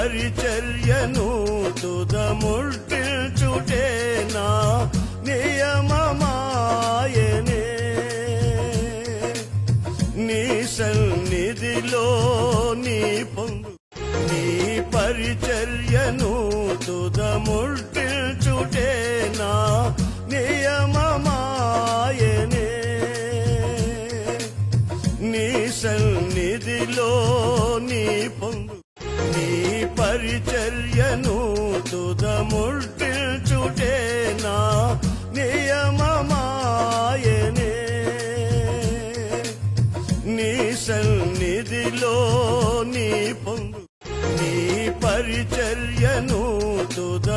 పరిచర్యను తుదముట్టిల్చుటే నా నియమమాయనే నీ సన్నిధిలో నీ పొందు నీ పరిచర్యను తుదముట్టిల్చుటే నా నియమమాయనే నీ సన్నిధిలో నీ పొందు నీ పరిచర్యను తుదముట్టిల్చుటే నా నియమమాయనే నీ సన్నిధిలో నీ పొందు నీ పరిచర్యను తుద